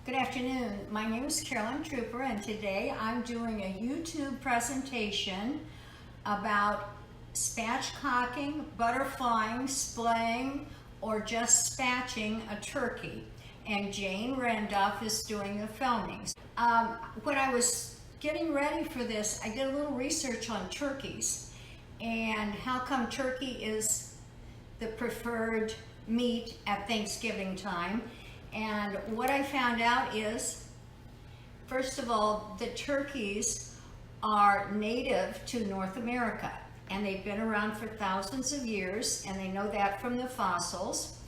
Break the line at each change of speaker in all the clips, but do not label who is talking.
Good afternoon. My name is Carolyn Trooper, and today I'm doing a YouTube presentation about spatchcocking, butterflying, splaying, or just spatching a turkey. And Jane Rendoff is doing the filming. When I was getting ready for this, I did a little research on turkeys and how come turkey is the preferred meat at Thanksgiving time. And what I found out is, first of all, the turkeys are native to North America, and they've been around for thousands of years, and they know that from the fossils.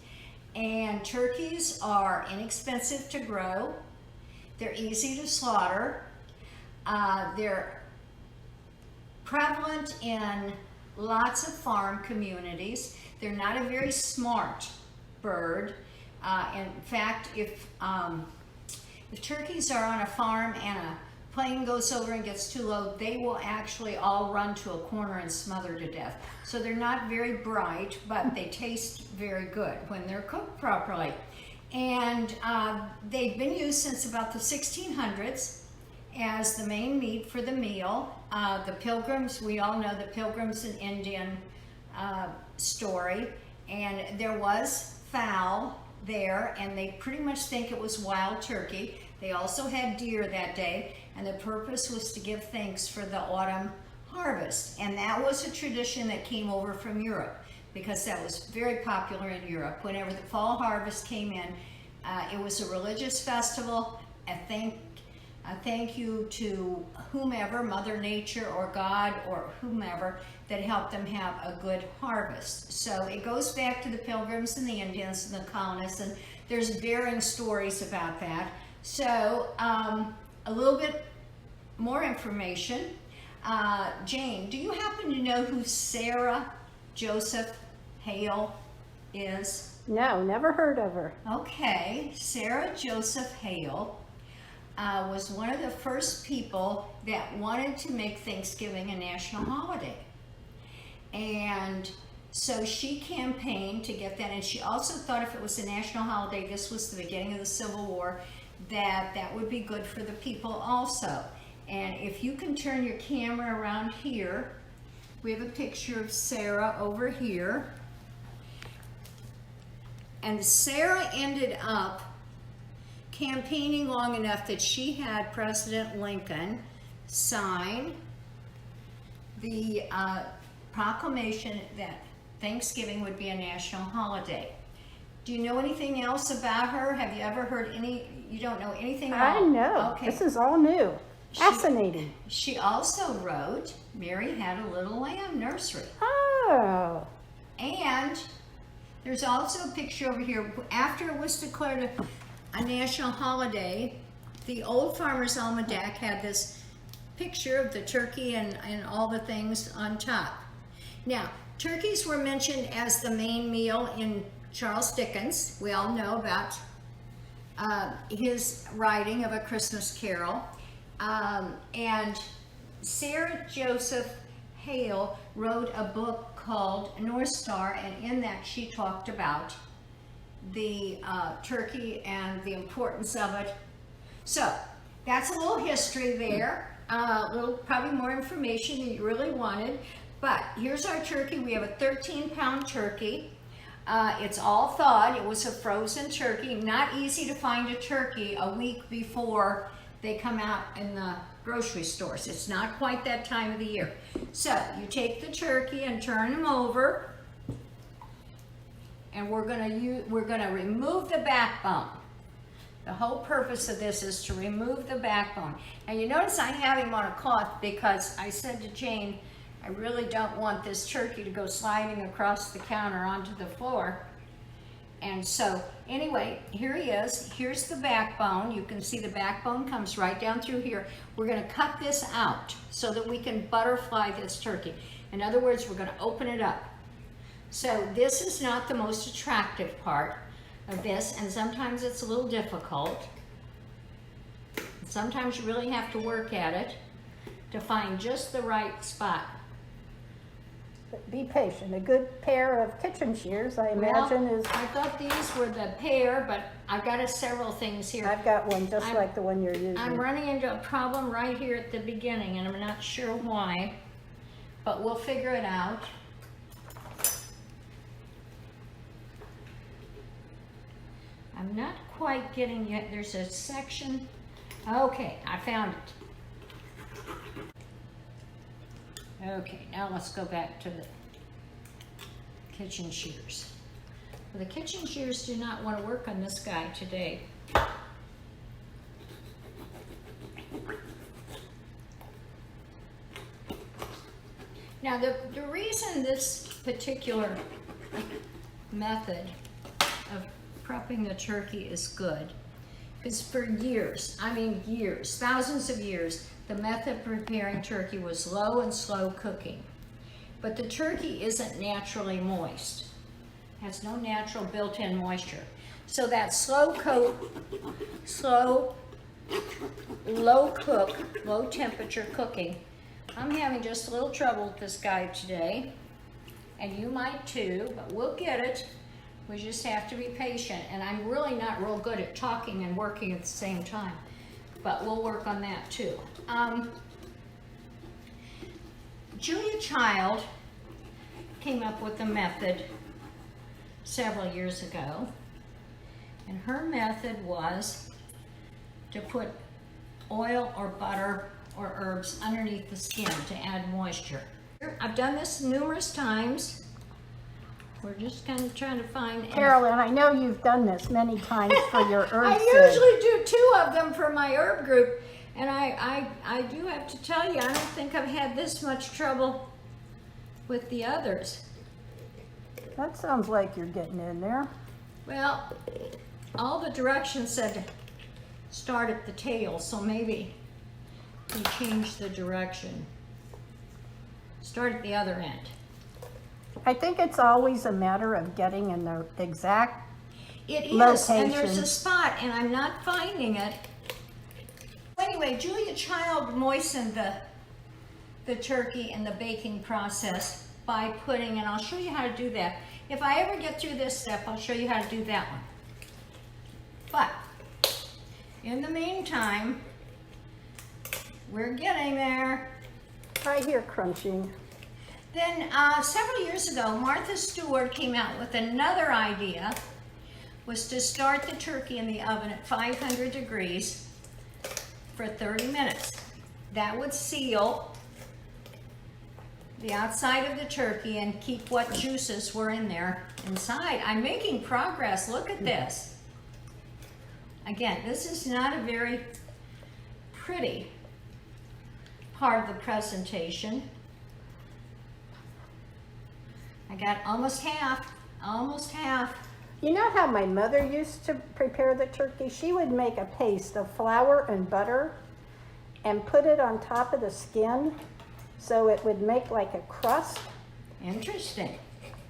And turkeys are inexpensive to grow, they're easy to slaughter, they're prevalent in lots of farm communities. They're not a very smart bird. In fact, if turkeys are on a farm and a plane goes over and gets too low, they will actually all run to a corner and smother to death. So they're not very bright, but they taste very good when they're cooked properly. And they've been used since about the 1600s as the main meat for the meal. The Pilgrims, we all know the Pilgrims and Indian story, and there was fowl there, and they pretty much think it was wild turkey. They also had deer that day, and the purpose was to give thanks for the autumn harvest. And that was a tradition that came over from Europe, because that was very popular in Europe. Whenever the fall harvest came in, it was a religious festival, a thank you to whomever, Mother Nature or God or whomever, that helped them have a good harvest. So it goes back to the Pilgrims and the Indians and the colonists, and there's varying stories about that. So a little bit more information. Jane, do you happen to know who Sarah Joseph Hale is?
No, never heard of her.
Okay, Sarah Joseph Hale was one of the first people that wanted to make Thanksgiving a national holiday. And so she campaigned to get that, and she also thought if it was a national holiday, this was the beginning of the Civil War, that would be good for the people also. And if you can turn your camera around here, we have a picture of Sarah over here. And Sarah ended up campaigning long enough that she had President Lincoln sign the proclamation that Thanksgiving would be a national holiday. Do you know anything else about her? Have you ever heard you don't know anything at all?
I know.
Okay.
This is all new. Fascinating.
She also wrote Mary Had a Little Lamb Nursery.
Oh.
And there's also a picture over here. After it was declared a national holiday, the Old Farmer's Almanac had this picture of the turkey and all the things on top. Now, turkeys were mentioned as the main meal in Charles Dickens. We all know about his writing of A Christmas Carol. And Sarah Joseph Hale wrote a book called North Star, and in that she talked about the turkey and the importance of it. So that's a little history there, a little probably more information than you really wanted. But here's our turkey. We have a 13-pound turkey. It's all thawed. It was a frozen turkey. Not easy to find a turkey a week before they come out in the grocery stores. It's not quite that time of the year. So you take the turkey and turn him over, and we're gonna remove the backbone. The whole purpose of this is to remove the backbone. And you notice I have him on a cloth because I said to Jane, I really don't want this turkey to go sliding across the counter onto the floor. And so anyway, here he is. Here's the backbone. You can see the backbone comes right down through here. We're gonna cut this out so that we can butterfly this turkey. In other words, we're gonna open it up. So this is not the most attractive part of this, and sometimes it's a little difficult. Sometimes you really have to work at it to find just the right spot.
But be patient. A good pair of kitchen shears, I imagine, is.
I thought these were the pair, but I've got several things here.
I've got one just like the one you're using.
I'm running into a problem right here at the beginning, and I'm not sure why, but we'll figure it out. I'm not quite getting yet. There's a section. Okay, I found it. Okay, now let's go back to the kitchen shears. Well, the kitchen shears do not want to work on this guy today. Now, the reason this particular method of prepping the turkey is good is for years, I mean years, thousands of years, the method of preparing turkey was low and slow cooking. But the turkey isn't naturally moist, has no natural built-in moisture. So that slow low cook, low temperature cooking, I'm having just a little trouble with this guy today, and you might too, but we'll get it. We just have to be patient, and I'm really not real good at talking and working at the same time, but we'll work on that too. Julia Child came up with a method several years ago, and her method was to put oil or butter or herbs underneath the skin to add moisture. I've done this numerous times. We're just kind of trying to find...
Carolyn, I know you've done this many times for your herb
I usually do 2 of them for my herb group, and I do have to tell you, I don't think I've had this much trouble with the others.
That sounds like you're getting in there.
Well, all the directions said start at the tail, so maybe we change the direction. Start at the other end.
I think it's always a matter of getting in the exact
It is,
location.
and there's a spot, and I'm not finding it. Anyway, Julia Child moistened the turkey in the baking process by putting, and I'll show you how to do that. If I ever get through this step, I'll show you how to do that one. But in the meantime, we're getting there.
I hear crunching.
Then several years ago, Martha Stewart came out with another idea, was to start the turkey in the oven at 500 degrees for 30 minutes. That would seal the outside of the turkey and keep what juices were in there inside. I'm making progress. Look at this. Again, this is not a very pretty part of the presentation. I got almost half.
You know how my mother used to prepare the turkey? She would make a paste of flour and butter and put it on top of the skin so it would make like a crust.
Interesting.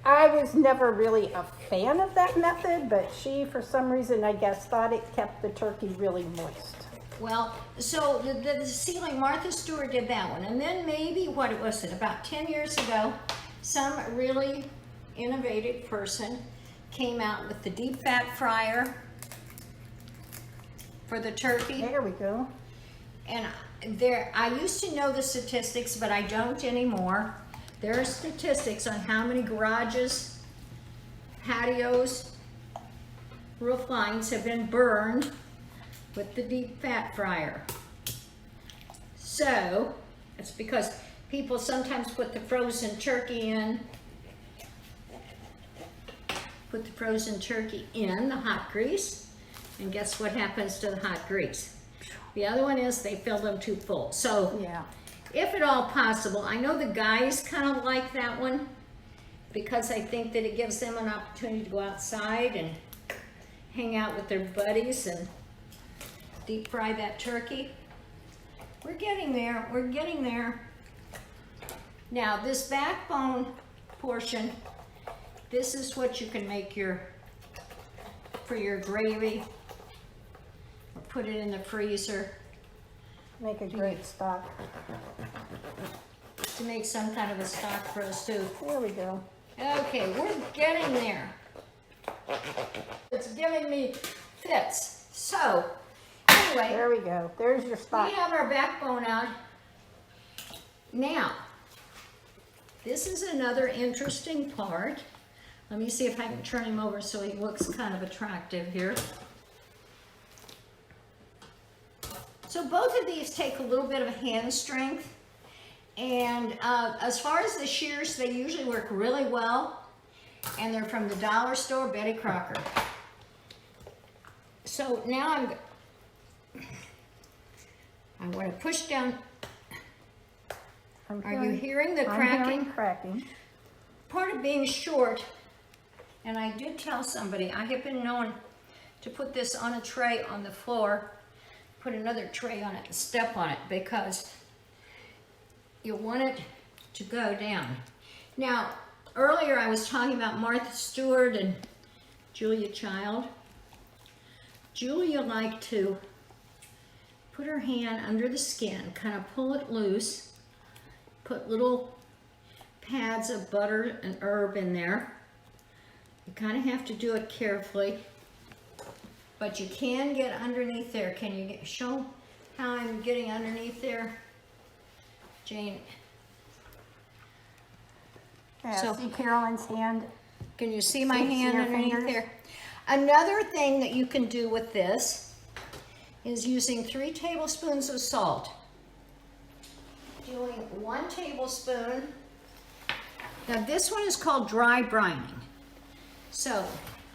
I was never really a fan of that method, but she, for some reason, I guess, thought it kept the turkey really moist.
Well, so the sealing, Martha Stewart did that one. And then maybe, what was it, about 10 years ago, some really innovative person came out with the deep fat fryer for the turkey.
There we go.
And I used to know the statistics, but I don't anymore. There are statistics on how many garages, patios, roof lines have been burned with the deep fat fryer. So, it's because people sometimes put the frozen turkey in, the hot grease, and guess what happens to the hot grease? The other one is they fill them too full. So,
Yeah.
if at all possible, I know the guys kind of like that one because I think that it gives them an opportunity to go outside and hang out with their buddies and deep fry that turkey. We're getting there. Now, this backbone portion, this is what you can make for your gravy, or put it in the freezer.
Make a great stock.
to make some kind of a stock roast too.
There we go.
Okay, we're getting there. It's giving me fits. So, anyway,
There we go. There's your spot.
we have our backbone out. Now, this is another interesting part. Let me see if I can turn him over so he looks kind of attractive here. So both of these take a little bit of hand strength. And as far as the shears, they usually work really well. And they're from the dollar store, Betty Crocker. So now I want to push down. Are you hearing the cracking?
I'm hearing cracking.
Part of being short, and I did tell somebody, I have been known to put this on a tray on the floor, put another tray on it and step on it because you want it to go down. Now, earlier I was talking about Martha Stewart and Julia Child. Julia liked to put her hand under the skin, kind of pull it loose, put little pads of butter and herb in there. You kind of have to do it carefully, but you can get underneath there. Can you show how I'm getting underneath there, Jane?
Yeah,
So-
see Carolyn's hand?
Can you see my
See
hand
your
underneath
fingers?
there? Another thing that you can do with this is using 3 tablespoons of salt. Doing 1 tablespoon. Now this one is called dry brining. So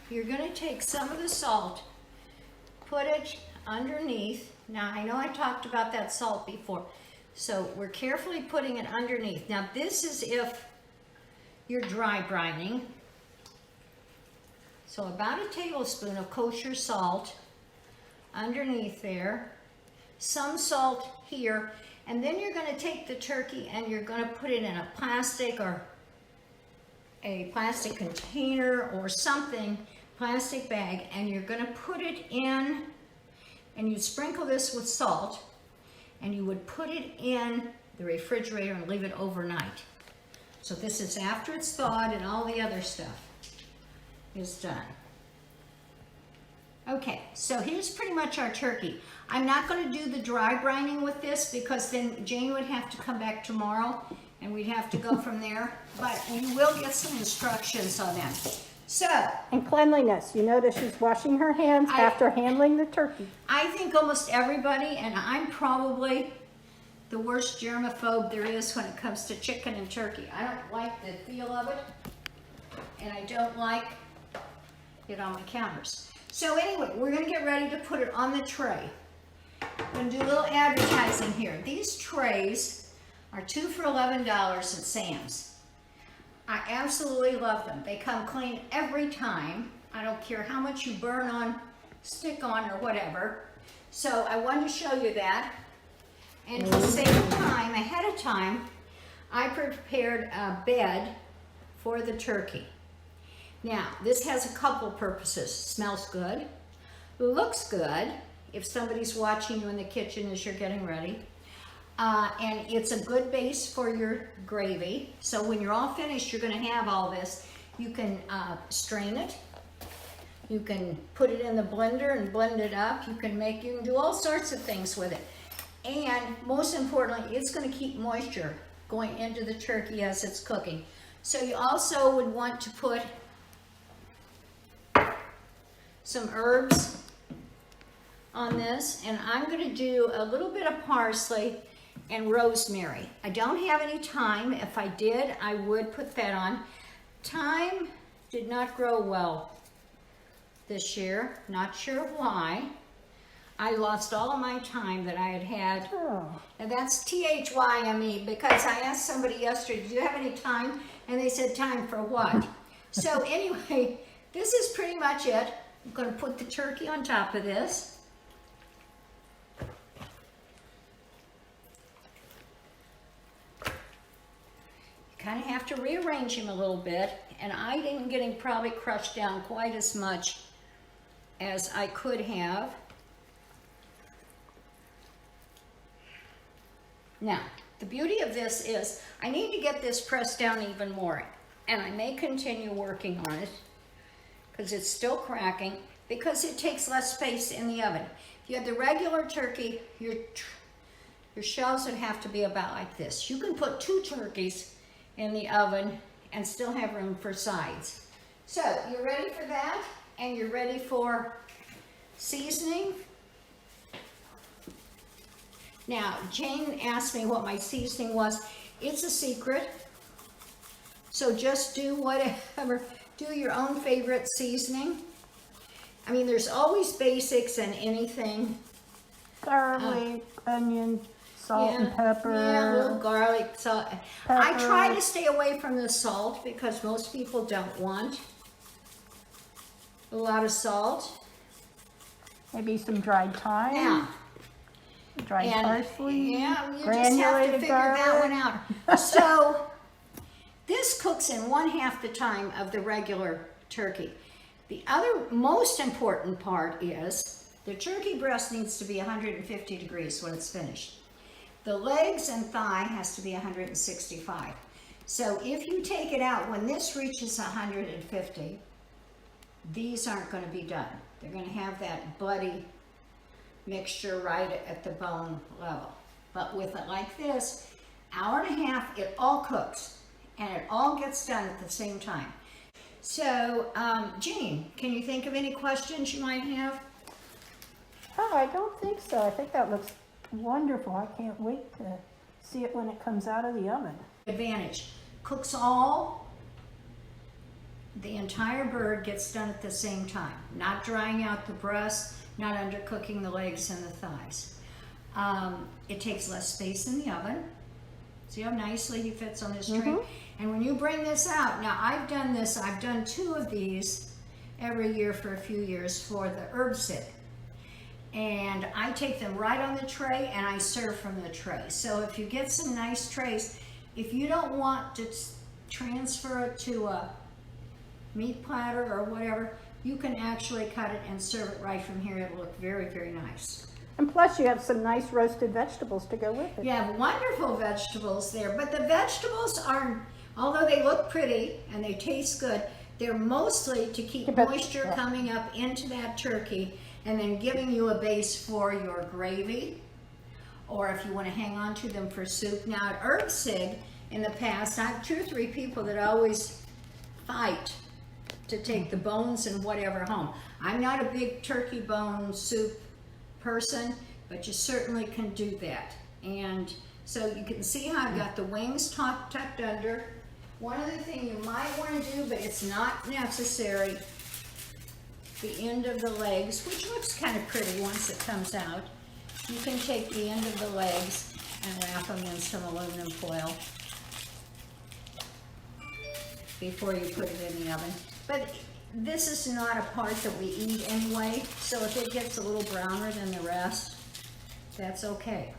you're going to take some of the salt, put it underneath. Now I know I talked about that salt before. So we're carefully putting it underneath. Now this is if you're dry brining. So about a tablespoon of kosher salt underneath there, some salt here, and then you're going to take the turkey and you're going to put it in a plastic or a plastic container or something, plastic bag, and you're going to put it in, and you sprinkle this with salt, and you would put it in the refrigerator and leave it overnight. So this is after it's thawed and all the other stuff is done. Okay, so here's pretty much our turkey. I'm not going to do the dry brining with this because then Jane would have to come back tomorrow and we'd have to go from there, but you will get some instructions on that. So,
And cleanliness. You notice she's washing her hands after handling the turkey.
I think almost everybody, and I'm probably the worst germaphobe there is when it comes to chicken and turkey. I don't like the feel of it, and I don't like it on my counters. So anyway, we're gonna get ready to put it on the tray. I'm gonna do a little advertising here. These trays are 2 for $11 at Sam's. I absolutely love them. They come clean every time. I don't care how much you burn on, stick on, or whatever. So I wanted to show you that. And to save time, ahead of time, I prepared a bed for the turkey. Now, this has a couple purposes. Smells good, looks good if somebody's watching you in the kitchen as you're getting ready. And it's a good base for your gravy. So when you're all finished, you're gonna have all this. You can strain it. You can put it in the blender and blend it up. You can do all sorts of things with it. And most importantly, it's gonna keep moisture going into the turkey as it's cooking. So you also would want to put some herbs on this. And I'm gonna do a little bit of parsley and rosemary. I don't have any thyme. If I did, I would put that on. Thyme did not grow well this year. Not sure why. I lost all of my thyme that I had had.
Oh.
And that's T-H-Y-M-E, because I asked somebody yesterday, do you have any thyme? And they said, thyme for what? So anyway, this is pretty much it. I'm gonna put the turkey on top of this. Kind of have to rearrange him a little bit, and I didn't get him probably crushed down quite as much as I could have. Now, the beauty of this is I need to get this pressed down even more, and I may continue working on it because it's still cracking, because it takes less space in the oven. If you have the regular turkey, your shells would have to be about like this. You can put 2 turkeys in the oven and still have room for sides. So you're ready for that, and you're ready for seasoning. Now, Jane asked me what my seasoning was. It's a secret, so just do whatever, do your own favorite seasoning. I mean, there's always basics in anything.
Garlic, onion, salt and pepper.
Yeah, a little garlic, salt.
Pepper.
I try to stay away from the salt because most people don't want a lot of salt.
Maybe some dried thyme.
Now,
Dried parsley.
yeah, you just have to
granulated
figure that one
garlic.
out. So, this cooks in 1/2 the time of the regular turkey. The other most important part is the turkey breast needs to be 150 degrees when it's finished. The legs and thigh has to be 165. So if you take it out when this reaches 150, these aren't going to be done. They're going to have that bloody mixture right at the bone level. But with it like this, 1.5 hours, it all cooks and it all gets done at the same time. So, Jean, can you think of any questions you might have?
Oh, I don't think so. I think that looks wonderful. I can't wait to see it when it comes out of the oven.
Advantage, cooks the entire bird gets done at the same time. Not drying out the breast, not undercooking the legs and the thighs. It takes less space in the oven. See how nicely he fits on this tray? And when you bring this out, now I've done this, I've done 2 of these every year for a few years for the herb sit. And I take them right on the tray and I serve from the tray. So if you get some nice trays, if you don't want to transfer it to a meat platter or whatever, you can actually cut it and serve it right from here. It'll look very, very nice.
And plus you have some nice roasted vegetables to go with it.
You have wonderful vegetables there, but the vegetables are, although they look pretty and they taste good, they're mostly to keep moisture coming up into that turkey and then giving you a base for your gravy, or if you want to hang on to them for soup. Now at Herb Sig, in the past, I have 2 or 3 people that always fight to take the bones and whatever home. I'm not a big turkey bone soup person, but you certainly can do that. And so you can see how I've got the wings tucked under. One other thing you might want to do, but it's not necessary, the end of the legs, which looks kind of pretty once it comes out. You can take the end of the legs and wrap them in some aluminum foil before you put it in the oven. But this is not a part that we eat anyway, so if it gets a little browner than the rest, that's okay.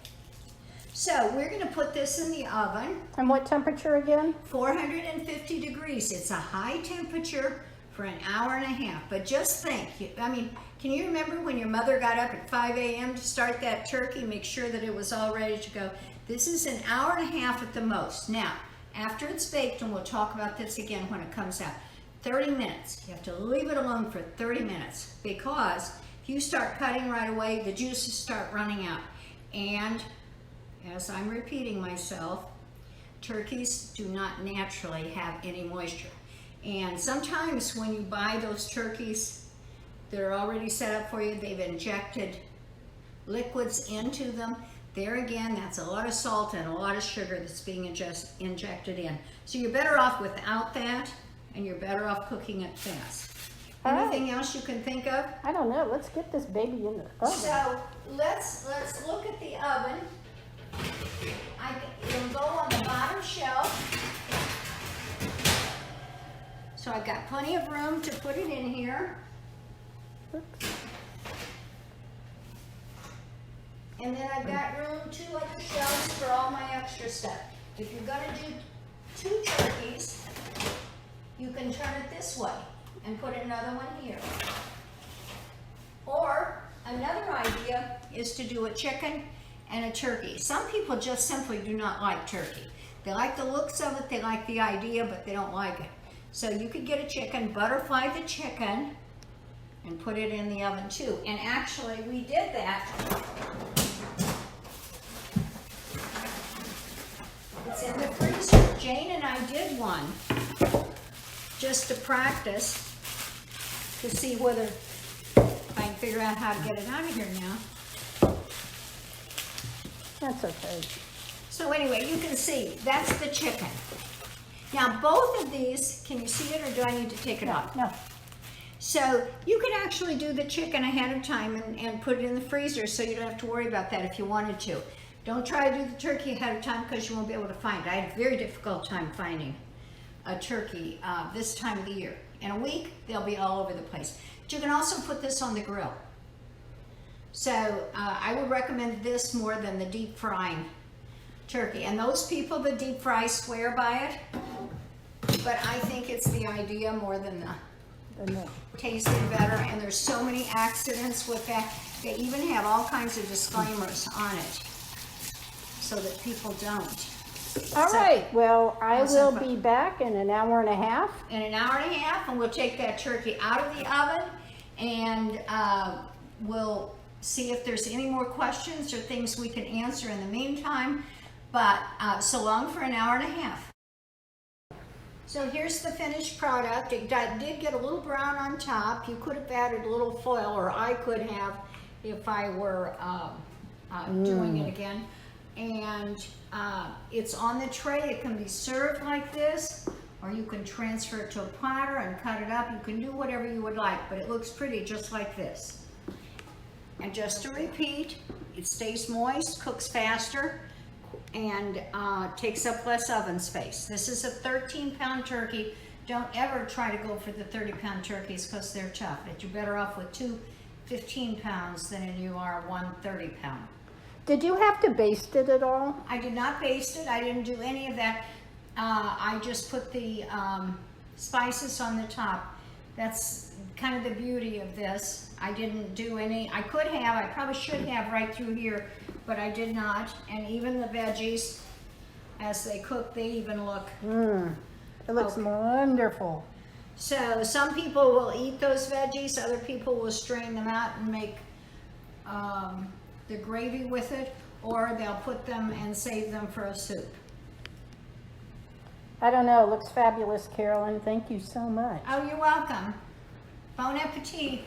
So we're going to put this in the oven.
And what temperature again?
450 degrees. It's a high temperature for 1.5 hours. But just think, I mean, can you remember when your mother got up at 5 a.m. to start that turkey, make sure that it was all ready to go? This is 1.5 hours at the most. Now, after it's baked, and we'll talk about this again when it comes out, 30 minutes. You have to leave it alone for 30 minutes because if you start cutting right away, the juices start running out. And as I'm repeating myself, turkeys do not naturally have any moisture. And sometimes when you buy those turkeys that are already set up for you, they've injected liquids into them. There again, that's a lot of salt and a lot of sugar that's being injected in. So you're better off without that, and you're better off cooking it fast. Anything else you can think of?
I don't know. Let's get this baby in the oven.
So let's look at the oven. It'll go on the bottom shelf. So I've got plenty of room to put it in here.
Oops.
And then I've got room, 2 other shelves for all my extra stuff. If you're gonna do 2 turkeys, you can turn it this way and put another one here. Or another idea is to do a chicken and a turkey. Some people just simply do not like turkey. They like the looks of it, they like the idea, but they don't like it. So you could get a chicken, butterfly the chicken, and put it in the oven too. And actually, we did that. It's in the freezer. Jane and I did one just to practice to see whether I can figure out how to get it out of here now.
That's okay.
So anyway, you can see, that's the chicken. Now both of these, can you see it or do I need to take it off?
No.
So you could actually do the chicken ahead of time and put it in the freezer so you don't have to worry about that if you wanted to. Don't try to do the turkey ahead of time because you won't be able to find it. I had a very difficult time finding a turkey this time of the year. In a week, they'll be all over the place. But you can also put this on the grill. So I would recommend this more than the deep frying turkey. And those people that deep fry swear by it, but I think it's the idea more than the tasting better. And there's so many accidents with that. They even have all kinds of disclaimers on it so that people don't.
All right, well, I will be back in an hour and a half.
In an hour and a half, and we'll take that turkey out of the oven, and we'll see if there's any more questions or things we can answer in the meantime. But so long for an hour and a half. So here's the finished product. It did get a little brown on top. You could have added a little foil, or I could have if I were doing it again. And it's on the tray. It can be served like this, or you can transfer it to a platter and cut it up. You can do whatever you would like, but it looks pretty just like this. And just to repeat, it stays moist, cooks faster, and takes up less oven space. This is a 13-pound turkey. Don't ever try to go for the 30-pound turkeys because they're tough. But you're better off with 2 15 pounds than you are 1 30-pound.
Did you have to baste it at all?
I did not baste it. I didn't do any of that. I just put the spices on the top. That's kind of the beauty of this. I didn't do any. I could have. I probably should have right through here, but I did not. And even the veggies, as they cook, they even look.
It looks wonderful.
So some people will eat those veggies. Other people will strain them out and make the gravy with it, or they'll put them and save them for a soup.
I don't know, it looks fabulous, Carolyn. Thank you so much.
Oh, you're welcome. Bon appetit.